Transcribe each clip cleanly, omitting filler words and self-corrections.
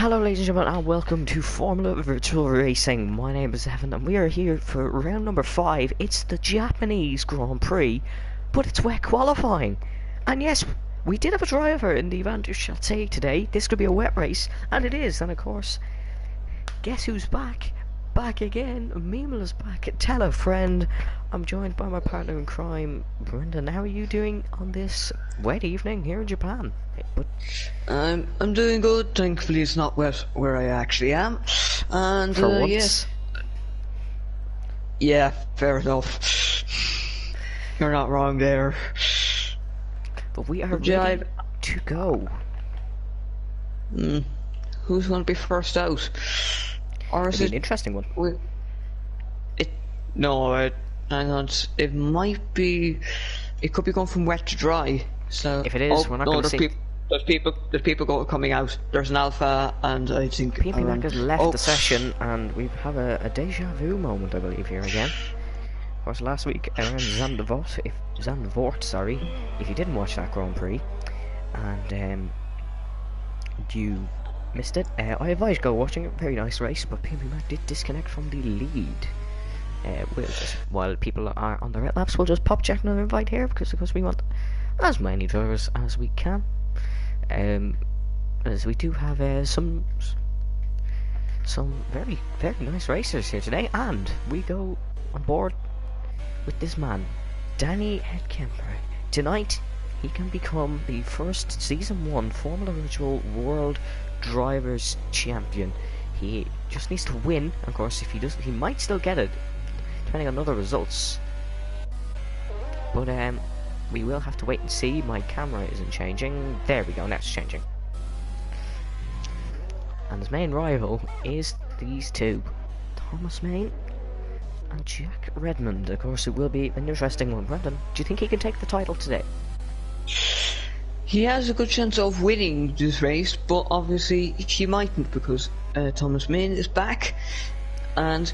Hello ladies and gentlemen and welcome to Formula Virtual Racing. My name is Evan and we are here for round number 5. It's the Japanese Grand Prix, but it's wet qualifying. And yes, we did have a driver in the Van der Châtel today. This could be a wet race, and it is. And of course, guess who's back? Back again. Mimel is back. Tell a friend. I'm joined by my partner in crime, Brendan. How are you doing on this wet evening here in Japan? But I'm doing good. Thankfully, it's not wet where I actually am. And for once, yes, yeah, fair enough. You're not wrong there. but we are ready to go. Who's going to be first out? Or is It'll it be an interesting one. Hang on. It might be. It could be going from wet to dry. So If it is, we're not going to see. There's people coming out. There's an alpha, and I think PMP has left the session, and we have a deja vu moment, I believe, here again. Of course, last week around Zandvoort, sorry, if you didn't watch that Grand Prix, and you missed it, I advise go watching it. Very nice race, but PMP did disconnect from the lead. We'll just, while people are on the red laps, we'll just pop check another invite here because we want as many drivers as we can. As we do have some very nice racers here today, and we go on board with this man, Danny Heidkamper. Tonight he can become the first Season 1 Formula Virtual World Drivers Champion. He just needs to win. Of course, if he doesn't, he might still get it, depending on other results. But we will have to wait and see. My camera isn't changing. There we go, now it's changing. And his main rival is these two, Thomas Main and Jack Redmond. Of course, it will be an interesting one. Brendan, do you think he can take the title today? He has a good chance of winning this race, but obviously he mightn't because Thomas Main is back, and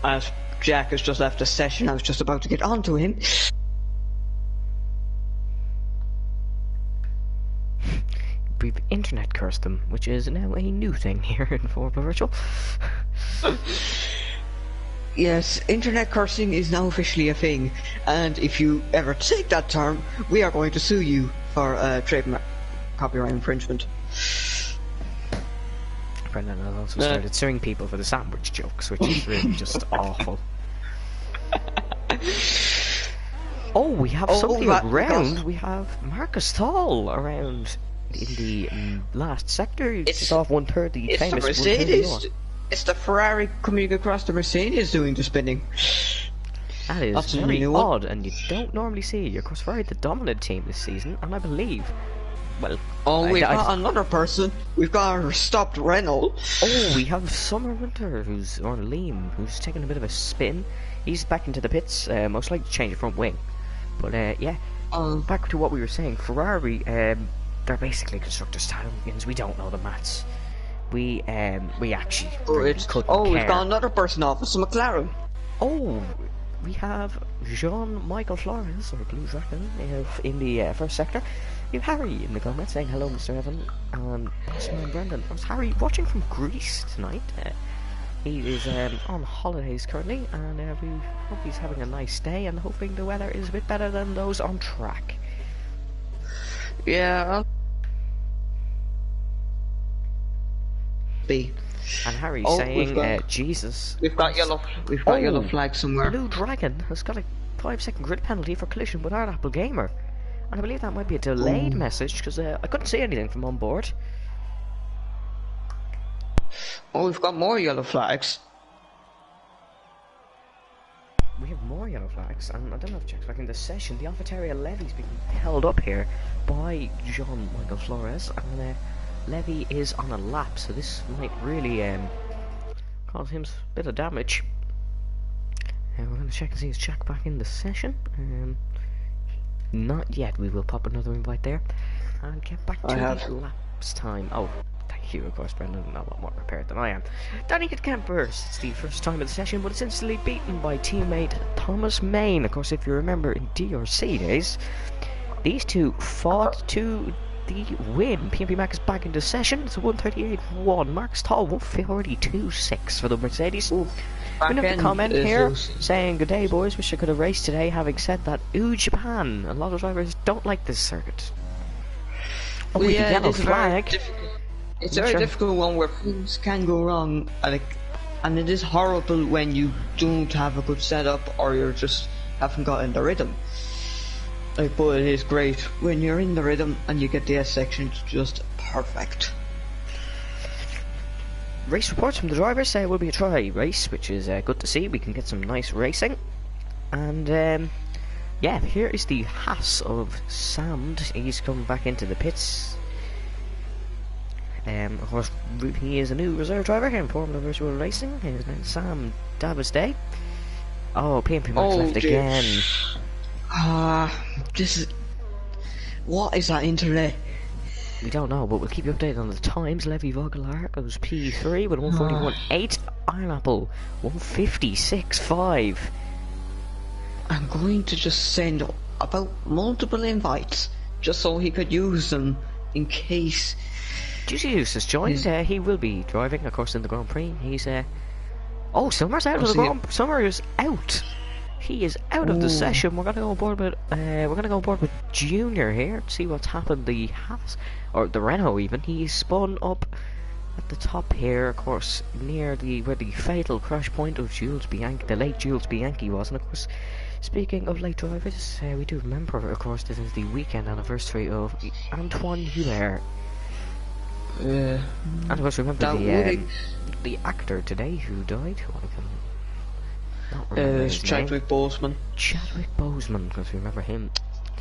as Jack has just left the session, I was just about to get onto him. We've internet cursed them, which is now a new thing here in Formula Virtual. Yes, internet cursing is now officially a thing, and if you ever take that term, we are going to sue you for trademark copyright infringement. Brendan has also started suing people for the sandwich jokes, which is really just awful. Oh, we have something around. We have Marcus Thal around in the last sector. It's off 130. It's famous the Mercedes. It's the Ferrari coming across the Mercedes doing the spinning. That is very odd, and you don't normally see it. Of course, Ferrari the dominant team this season, and I believe, well, we've got another person. We've got our stopped Renault. Oh, we have Summer Winter, or Liam, who's taking a bit of a spin. He's back into the pits, most likely to change the front wing. But yeah, back to what we were saying. Ferrari, they're basically constructors' champions. We don't know the maths. We actually really couldn't care. We've got another person off. It's a McLaren. Oh, we have Jean-Michael Flores, or Blue Dragon, in the first sector. We have Harry in the comments saying hello, Mr. Evan, and Bossman Brendan. How's Harry watching from Greece tonight? He is on holidays currently, and we hope he's having a nice day, and hoping the weather is a bit better than those on track. Yeah. And Harry's saying, Jesus. We've got yellow flag somewhere. Blue Dragon has got a 5-second grid penalty for collision with our Apple Gamer. And I believe that might be a delayed message, because I couldn't see anything from on board. Oh, we've got more yellow flags. We have more yellow flags, and I don't know if Jack's back in the session. The AlphaTauri Levy's being held up here by Jean-Michael Flores, and Levy is on a lap, so this might really cause him a bit of damage. We're going to check and see is Jack back in the session. Not yet. We will pop another invite there and get back to the laps time. Oh, thank you, of course, Brendan. A lot more prepared than I am. Danny Heidkamper. It's the first time of the session, but it's instantly beaten by teammate Thomas Main. Of course, if you remember in DRC days, these two fought to the win. PMP Mac is back into session. It's a 138.1. Mark Stahl 142.6 for the Mercedes. Ooh, We have a comment here saying, "Good day, boys. Wish I could have raced today." Having said that, ooh, Japan. A lot of drivers don't like this circuit. Oh, well, with yeah, the yellow flag. It's a very difficult one where things can go wrong, and it is horrible when you don't have a good setup or you just haven't got in the rhythm. But it is great when you're in the rhythm and you get the S section. It's just perfect. Race reports from the drivers say it will be a try race, which is good to see. We can get some nice racing. And yeah, here is the Haas of Sand. He's coming back into the pits. Of course, he is a new reserve driver here in Formula Virtual Racing. His name is Sam Davestay. Oh, PMP Max left again. This is... What is that internet? We don't know, but we'll keep you updated on the times. Levi Vogelaar goes P3 with 141.8. Iron Apple 156.5. I'm going to just send about multiple invites just so he could use them in case. Juicy has joined. He will be driving, of course, in the Grand Prix. He's oh, Summer's out of the Grand Prix. Summer is out. He is out of the session. We're gonna go aboard with Junior here to see what's happened. The Haas or the Renault even. He spun up at the top here, of course, near where the fatal crash point of Jules Bianchi, the late Jules Bianchi was. And of course, speaking of late drivers, we do remember, of course, this is the weekend anniversary of Antoine Hubert. And of course, remember the actor today who died. Who I can not remember his Chadwick name. Boseman. Chadwick Boseman, because we remember him.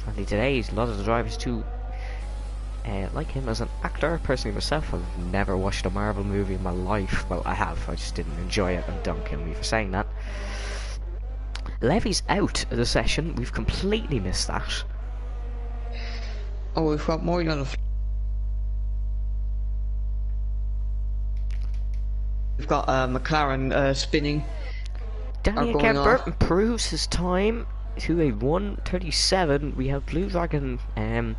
Sadly today, a lot of the drivers too like him as an actor. Personally myself, I've never watched a Marvel movie in my life. Well, I have, I just didn't enjoy it, and don't kill me for saying that. Levy's out of the session. We've completely missed that. Oh, we've got more yellow. We've got McLaren spinning. Daniel Burton proves his time to a 1:37. We have Blue Dragon in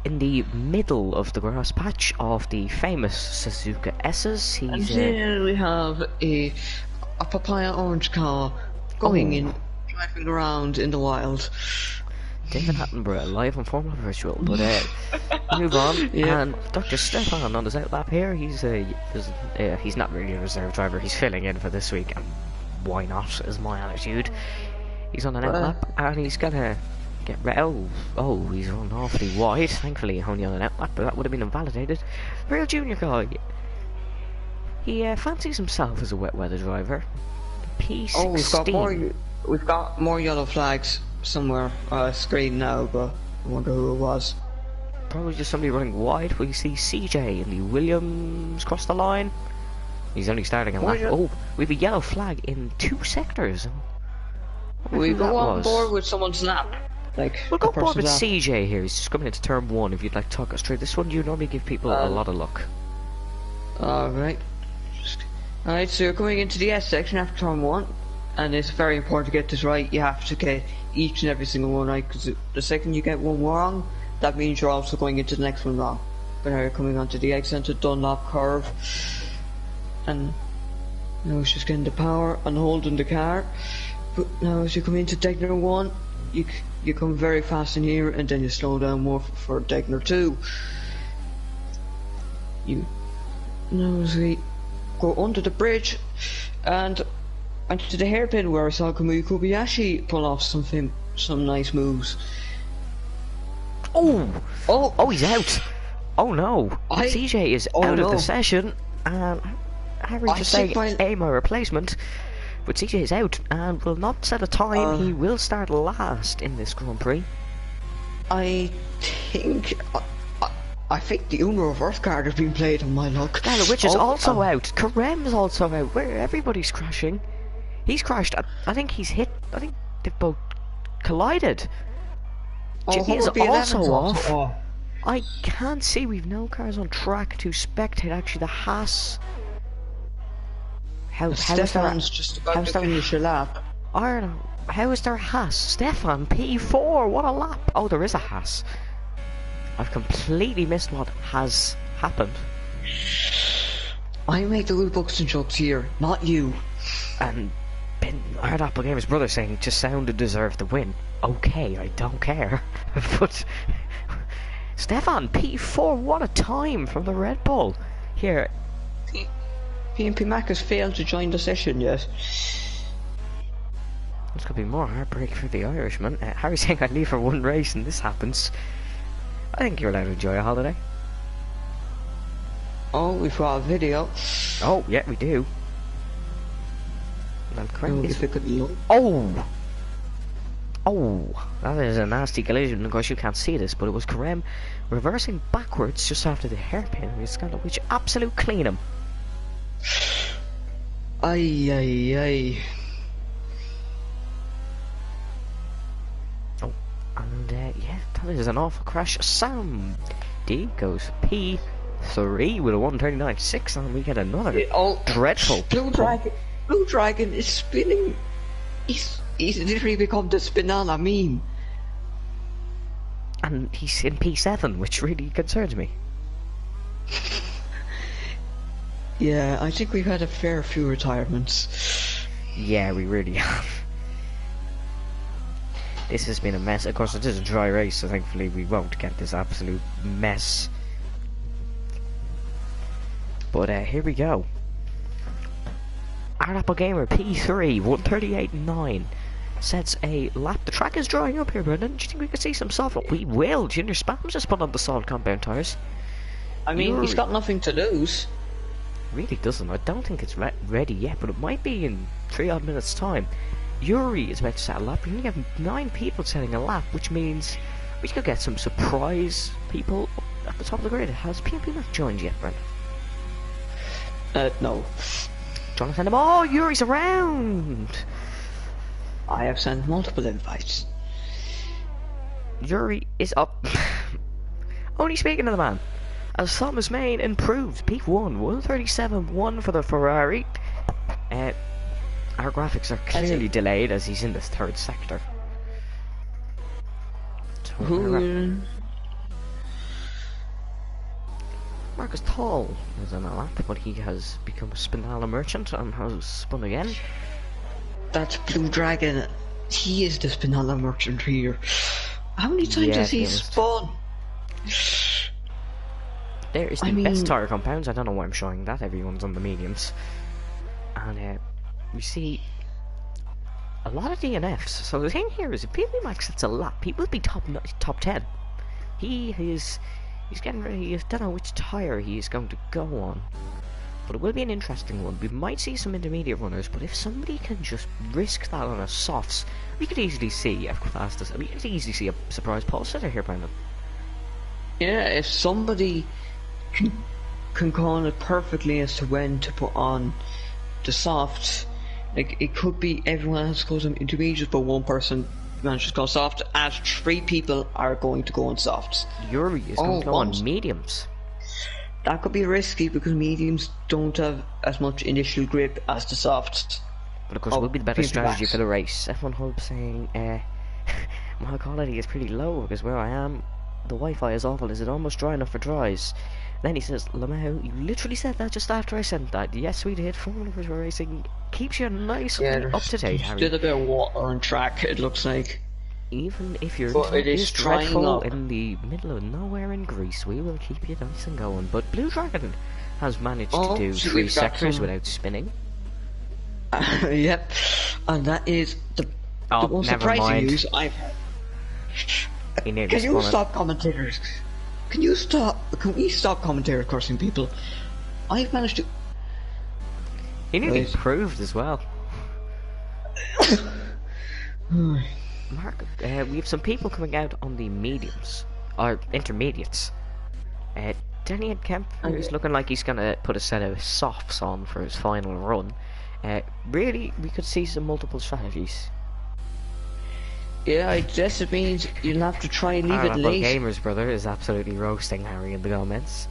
the middle of the grass patch of the famous Suzuka S's. And here we have a papaya orange car going in, driving around in the wild. David Attenborough live on Formula Virtual, but move on. Yeah. And Dr. Stefan on his outlap here. He's not really a reserve driver. He's filling in for this week, and why not? Is my attitude. He's on an outlap, and he's gonna get oh, he's run awfully wide. Thankfully, only on an outlap, but that would have been invalidated. Real junior guy. He fancies himself as a wet weather driver. P16. Oh, we've got more yellow flags somewhere on screen now, but I wonder who it was. Probably just somebody running wide. We see CJ and the Williams cross the line. He's only starting a lap. Oh, we have a yellow flag in 2 sectors. We go on board with someone's lap. We'll go on board with CJ here. He's just coming into turn 1. If you'd like to talk us through this one, you normally give people a lot of luck. Alright. Alright, so you're coming into the S section after turn 1, and it's very important to get this right. You have to get each and every single one right, because the second you get one wrong, that means you're also going into the next one wrong. But now you're coming onto the excentric Dunlop curve, and now it's just getting the power and holding the car. But now as you come into Degner 1, you come very fast in here, and then you slow down more for Degner 2. Now as we go under the bridge and onto the hairpin where I saw Kamui Kobayashi pull off some nice moves. Oh, he's out. Oh no, CJ is out of the session, and Harry just saying, my replacement. But CJ is out and will not set a time. He will start last in this Grand Prix. I think the Uno reverse card has been played on my luck. Which is also out. Karem's also out. Where everybody's crashing. He's crashed. I think he's hit. I think they've both collided. Jimmy is also off. I can't see. We've no cars on track to spectate. Actually, the Haas. Stefan's just about to finish a lap. Iron. How is there a Haas? Stefan P4. What a lap! Oh, there is a Haas. I've completely missed what has happened. I make the rule books and jokes here, not you. And Hard Apple Gamer's brother saying just sounded deserved the win. Okay, I don't care. But Stefan P4, what a time from the Red Bull. Here, PNP Mac has failed to join the session yet. this could be more heartbreak for the Irishman. Harry saying I'd leave for one race and this happens. I think you're allowed to enjoy a holiday. Oh, we've got a video. Oh, yeah, we do. And Oh, if it could look. Oh! Oh! That is a nasty collision. Of course, you can't see this, but it was Karem reversing backwards just after the hairpin, which absolute clean him. Ay, ay, ay. Oh, and yeah, that is an awful crash. Sam D goes P3 with a 139.6, and we get another dreadful. Blue Dragon is spinning. He's literally become the Spinana meme. And he's in P7, which really concerns me. Yeah, I think we've had a fair few retirements. Yeah, we really have. This has been a mess. Of course, it is a dry race, so thankfully we won't get this absolute mess. But here we go. Hard Apple Gamer P3 138.9 sets a lap. The track is drying up here, Brendan. Do you think we can see some soft? We will. Junior Spams just put on the solid compound tires. I mean, he's got nothing to lose. Really doesn't. I don't think it's ready yet, but it might be in 3 odd minutes time. Yuri is about to set a lap. We only have 9 people setting a lap, which means we could get some surprise people at the top of the grid. Has PNP not joined yet, Brendan? No. Jonathan, oh, Yuri's around! I have sent multiple invites. Yuri is up. Only speaking to the man. As Thomas Main improved, peak 137.1 for the Ferrari. Our graphics are clearly delayed as he's in the 3rd sector. So Marcus Tall is on a lap, but he has become a Spinala merchant and has spun again. That's Blue Dragon. He is the Spinala merchant here. How many times has he spun? There is the best tire compounds. I don't know why I'm showing that. Everyone's on the mediums. And we see a lot of DNFs. So the thing here is if PNP Max sets a lap, he will be top 10. He's getting ready. I don't know which tire he is going to go on, but it will be an interesting one. We might see some intermediate runners, but if somebody can just risk that on a softs, we could easily see a surprise pole sitter here, Brendan. Yeah, if somebody can call it perfectly as to when to put on the softs, like it could be everyone else goes on intermediate, but one person manages to go soft, as 3 people are going to go on softs. Yuri is going to go on mediums. That could be risky because mediums don't have as much initial grip as the softs. But of course, it will be the better strategy for the race. F1 Hub saying, my quality is pretty low because where I am, the Wi-Fi is awful. Is it almost dry enough for dries? Then he says, Lamau, you literally said that just after I sent that. Yes, we did. Formula Virtual Racing keeps you nice and up to date, Harry. Still a bit of water on track, it looks like. Even if you're dreadful in the middle of nowhere in Greece, we will keep you nice and going. But Blue Dragon has managed to do 3 sectors without spinning. Yep, and that is the most surprising news I've heard. Can you stop commentators? Can we stop commentators cursing people? I've managed to... He nearly improved as well. Mark, we have some people coming out on the mediums, or intermediates. Danny and Kemp is looking like he's going to put a set of softs on for his final run. Really, we could see some multiple strategies. Yeah, I guess it means you'll have to try and leave it late. Gamer's brother is absolutely roasting Harry in the comments.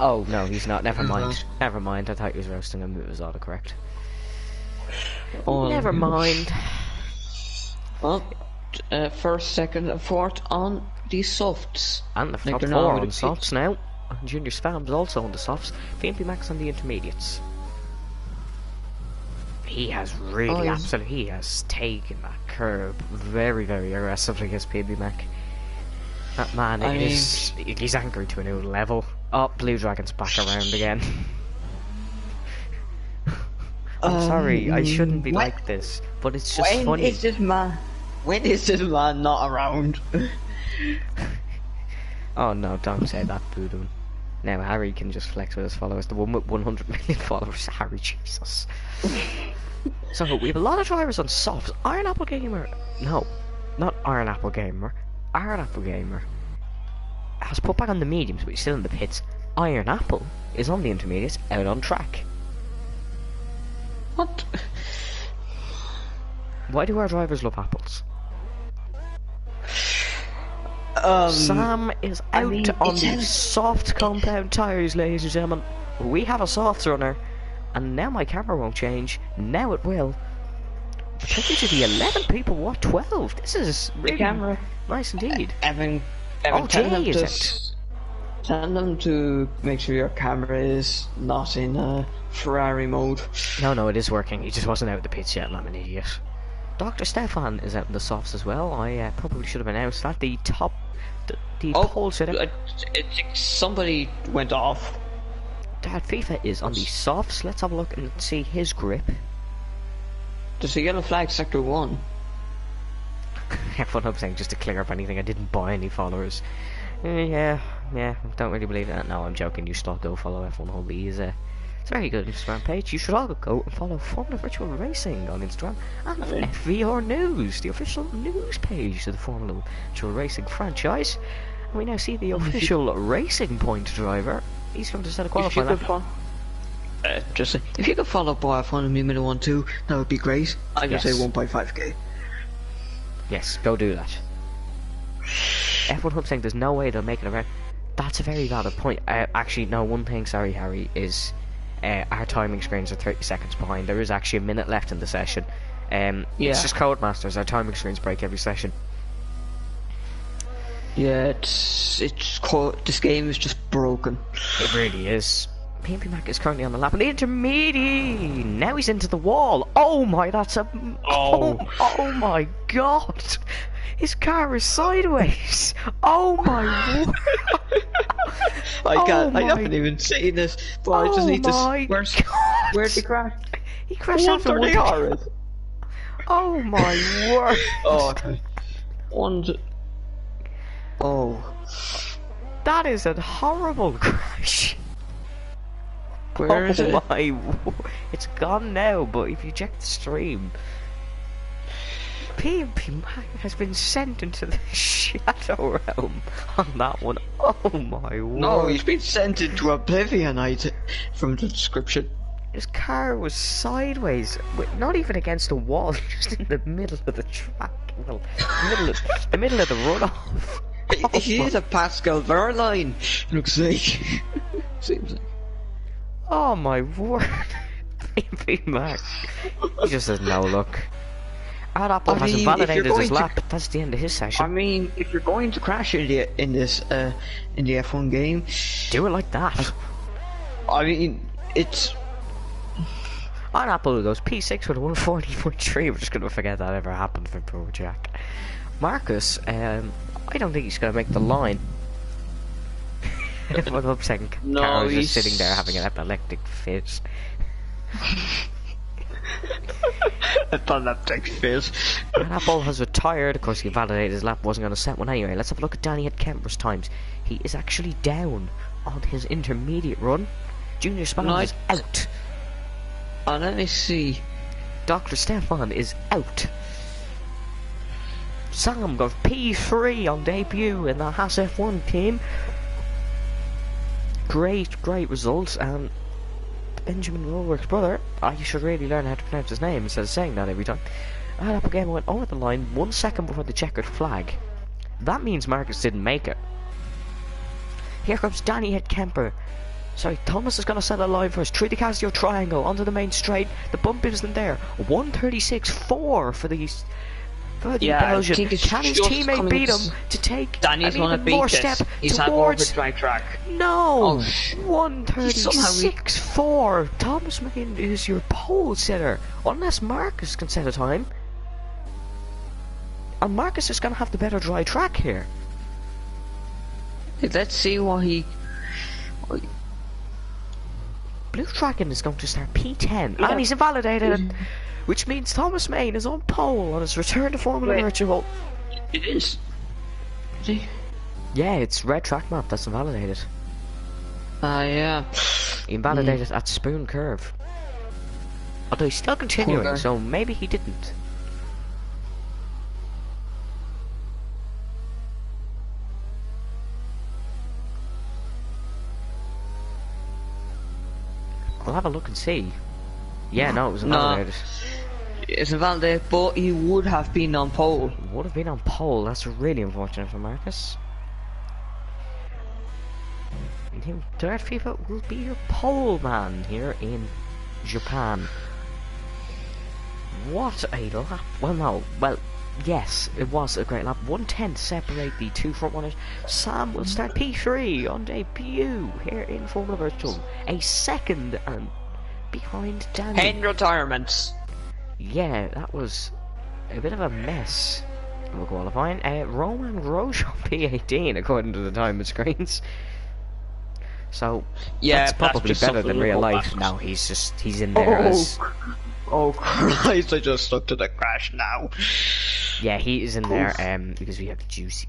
Oh, no, he's not. Never mind. Never mind. I thought he was roasting him. It was autocorrect. Never mind. Well, first, second, and fourth on the softs. And the top they're 4 not on with softs now. And Junior Spam's also on the softs. VMP Max on the intermediates. He has really, he has taken that curb very, very aggressively against PB Mac. That man he's anchored to a new level. Oh, Blue Dragon's back around again. I'm sorry, I shouldn't be like this, but it's just funny. When is this man not around? Oh no, don't say that, Voodoo. Now Harry can just flex with his followers. The one with 100 million followers, Harry, Jesus. So we have a lot of drivers on softs. Iron Apple Gamer, no, not Iron Apple Gamer. Iron Apple Gamer has put back on the mediums, but he's still in the pits. Iron Apple is on the intermediates, out on track. What? Why do our drivers love apples? Sam is out on the soft compound tires, ladies and gentlemen. We have a soft runner, and now my camera won't change. Now it will. Taking to the 11 people, what 12? This is really the camera. Nice indeed. Evan tell them to make sure your camera is not in Ferrari mode. No, it is working. He just wasn't out of the pits yet, and I'm an idiot. Dr. Stefan is out in the softs as well. I probably should have announced that. The top, the pole setup. Somebody went off. Dad FIFA is on the softs. Let's have a look and see his grip. There's a yellow flag, sector 1. F1 Hub saying just to clear up anything, I didn't buy any followers. Yeah, don't really believe that. No, I'm joking. You still go follow F1 Hub. It's a very good Instagram page. You should all go and follow Formula Virtual Racing on Instagram and FVR News, the official news page of the Formula Virtual Racing franchise. And we now see the official Racing Point driver. He's come to set a qualifying lap. If you could follow F1 and Mimino 1 too, that would be great. I could say 1.5k. Yes, go do that. F1 Hub saying there's no way they'll make it around. That's a very valid point. Actually, no, one thing, sorry Harry, is our timing screens are 30 seconds behind. There is actually a minute left in the session. It's just Codemasters, our timing screens break every session. Yeah, this game is just broken. It really is. PMP Mac is currently on the lap and the intermediate. Now he's into the wall. Oh my, that's a oh my god. His car is sideways. Oh my word. I haven't even seen this, but I just need to. Where'd he crash? He crashed after one. Oh my word. That is a horrible crash. Where is it? It's gone now, but if you check the stream, PMP Mac has been sent into the Shadow Realm on that one. Oh my word. No, he's been sent into Oblivion, from the description. His car was sideways, not even against a wall, just in the middle of the track. Well, the middle of the runoff. He is a Pascal Wehrlein, looks like. Seems like. Oh my word. PMP Mac. He just has no luck. Apple hasn't validated his lap. That's the end of his session. I mean, if you're going to crash in the F1 game, do it like that. I mean, it's. On Apple goes P6 with a 140.3. We're just gonna forget that ever happened for poor Jack. Marcus, I don't think he's gonna make the line. What I'm saying, Carol's just sitting there having an epileptic fit. Epileptic fit. Apple has retired. Of course, he validated his lap, wasn't going to set one anyway. Let's have a look at Danny at Kemper's times. He is actually down on his intermediate run. Junior Spam is out. Let me see. Dr. Stefan is out. Sam got P3 on debut in the Haas F1 team. Great results, and Benjamin Rollwork's brother, I should really learn how to pronounce his name instead of saying that every time. Apple Gamer went over the line 1 second before the checkered flag. That means Marcus didn't make it. Here comes Danny at Kemper. Sorry, Thomas is going to set a line first. Through the Casio triangle, onto the main straight. The bump isn't there. 136.4 for the for the Yeah, I Belgian. think it's Can his just teammate coming beat to him to take Danny's an gonna even beat more this. step He's had more of a towards... dry track. No! Oh, 136.4. Thomas Main is your pole setter. Unless Marcus can set a time. And Marcus is going to have the better dry track here. Let's see what he... Blue Dragon is going to start P10. And he's invalidated. Which means Thomas Main is on pole on his return to Formula Wait. Virtual. It is. See? Yeah, it's red track map. That's invalidated. Yeah. Invalidated at Spoon Curve. Although he's still continuing, guy. so maybe he didn't. I'll have a look and see. Yeah, no, it was invalidated. It's invalidated, but he would have been on pole. Would have been on pole. That's really unfortunate for Marcus. And him, Dirt FIFA will be your pole man here in Japan. What a lap! Well, no. Well, yes, it was a great lap. 110 to separate the two front runners. Sam will start P3 on debut here in Formula Virtual. A second and behind Danny. 10 retirements. Yeah, that was a bit of a mess. We're qualifying. Roman Roche on P18 according to the time screens. So Yeah, that's probably just better something than real to life. go Now he's in there as... Oh Christ, I just stuck to the crash now. Yeah, he is in there because we have Juicy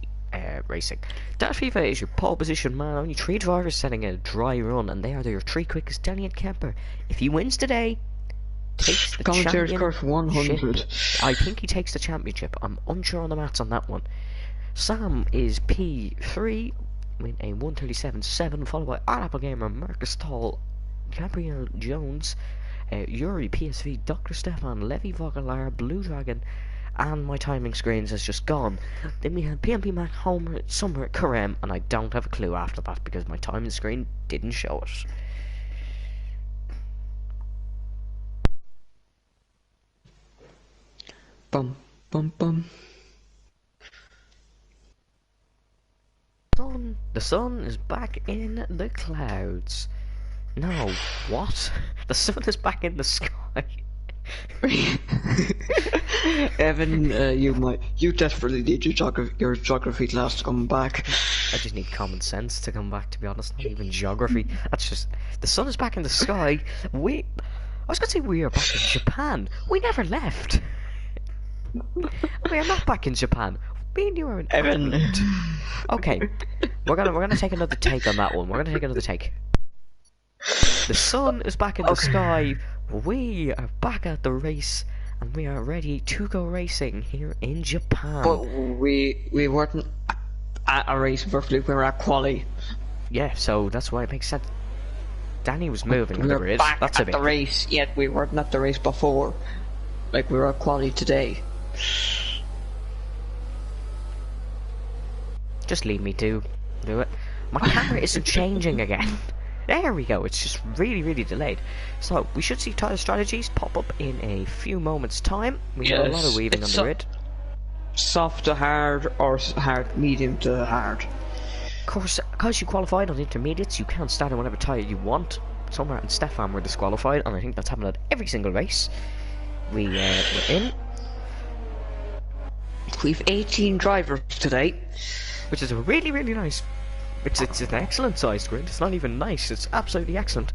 Racing. Dash FIFA is your pole position man. Only 3 drivers setting a dry run, and they are your 3 quickest, Danny and Kemper. If he wins today, takes the Commentator's championship. curse 100. I think he takes the championship. I'm unsure on the maths on that one. Sam is P3 with a 137.7, followed by Apple Gamer, Marcus Tall, Gabriel Jones, Yuri PSV, Dr. Stefan, Levi Vogelar, Blue Dragon, and my timing screens has just gone. Then we had PMP Mac, Homer, Summer, Karem, and I don't have a clue after that because my timing screen didn't show it. Bum, bum, bum. The sun is back in the clouds. No, what? The sun is back in the sky. Evan, you desperately need your geography class to come back. I just need common sense to come back, to be honest, not even geography. That's just... The sun is back in the sky. I was gonna say we are back in Japan. We never left. We are not back in Japan. Me and you are in Evan. Ireland. Okay, we're gonna take another take on that one. We're gonna take another take. The sun is back in the sky. We are back at the race, and we are ready to go racing here in Japan. But we weren't at a race virtually, we were at quali. Yeah, so that's why it makes sense. Danny was moving on We the were grid. back That's a at bit. the race, yet we weren't at the race before. Like, we were at quali today. Just leave me to do it. My camera isn't changing again. There we go, it's just really, really delayed. So, we should see tire strategies pop up in a few moments' time. We have a lot of weaving on the grid. Soft to hard, or hard, medium to hard. Of course, because you qualified on intermediates, you can start on whatever tire you want. Somewhere and Stefan were disqualified, and I think that's happened at every single race. We're in. We've 18 drivers today. Which is a really, really nice... It's an excellent sized grid. It's not even nice, it's absolutely excellent.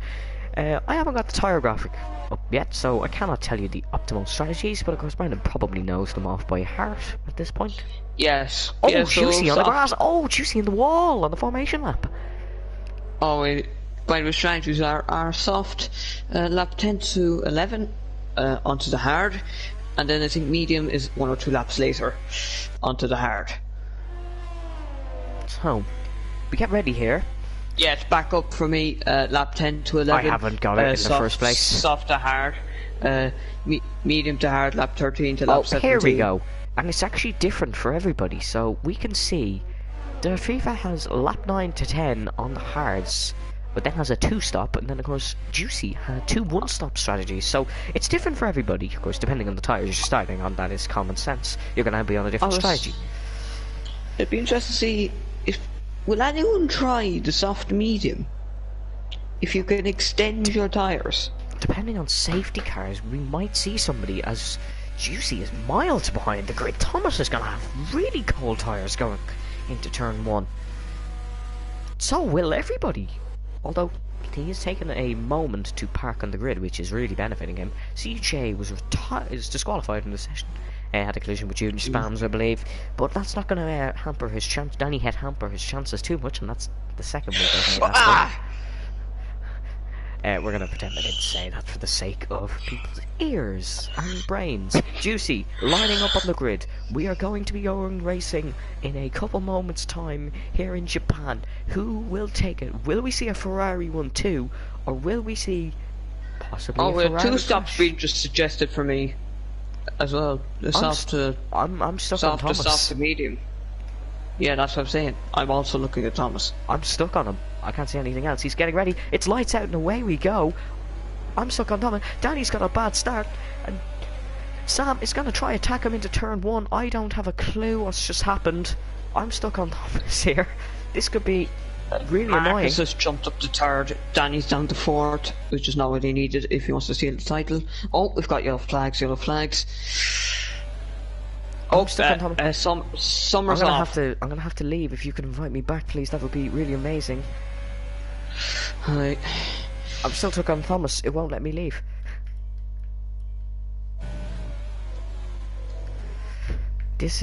I haven't got the tyre graphic up yet, so I cannot tell you the optimal strategies, but of course Brandon probably knows them off by heart at this point. Yes. Oh, yeah, Juicy on the grass! Oh, Juicy in the wall on the formation lap! Oh, by strategies are soft, lap 10 to 11 onto the hard, and then I think medium is 1 or 2 laps later onto the hard. So, we get ready here. Yeah, it's back up for me, lap 10 to 11. I haven't got it in the first place. Soft to hard, medium to hard, lap 13 to lap 17. Here we go. And it's actually different for everybody, so we can see the FIFA has lap 9 to 10 on the hards, but then has a 2-stop, and then of course Juicy had 2 1-stop strategies. So it's different for everybody, of course, depending on the tyres you're starting on. That is common sense. You're going to be on a different strategy. It'd be interesting to see if will anyone try the soft medium. If you can extend your tyres. Depending on safety cars, we might see somebody as Juicy is miles behind the grid. Thomas is going to have really cold tyres going into turn 1. So will everybody. Although he has taken a moment to park on the grid, which is really benefiting him. CJ is disqualified in the session. Had a collision with Junior Spams, I believe. But that's not going to hamper his chance. Danny had hamper his chances too much, and that's the second move I've made. We're going to pretend I didn't say that for the sake of people's ears and brains. Juicy, lining up on the grid. We are going to be going racing in a couple moments' time here in Japan. Who will take it? Will we see a Ferrari 1-2, or will we see possibly a Ferrari 2 stops being just suggested for me as well. The I'm stuck on Thomas. Soft to medium. Yeah, that's what I'm saying. I'm also looking at Thomas. I'm stuck on him. I can't see anything else. He's getting ready. It's lights out and away we go. I'm stuck on Thomas. Danny's got a bad start. And Sam is going to try attack him into turn 1. I don't have a clue what's just happened. I'm stuck on Thomas here. This could be really annoying. Marcus has jumped up to 3rd. Danny's down to 4th, which is not what he needed if he wants to steal the title. Oh, we've got yellow flags. Oh, Summer's off. I'm gonna have to leave. If you could invite me back, please, that would be really amazing. Hi. I'm still stuck on Thomas. It won't let me leave. This is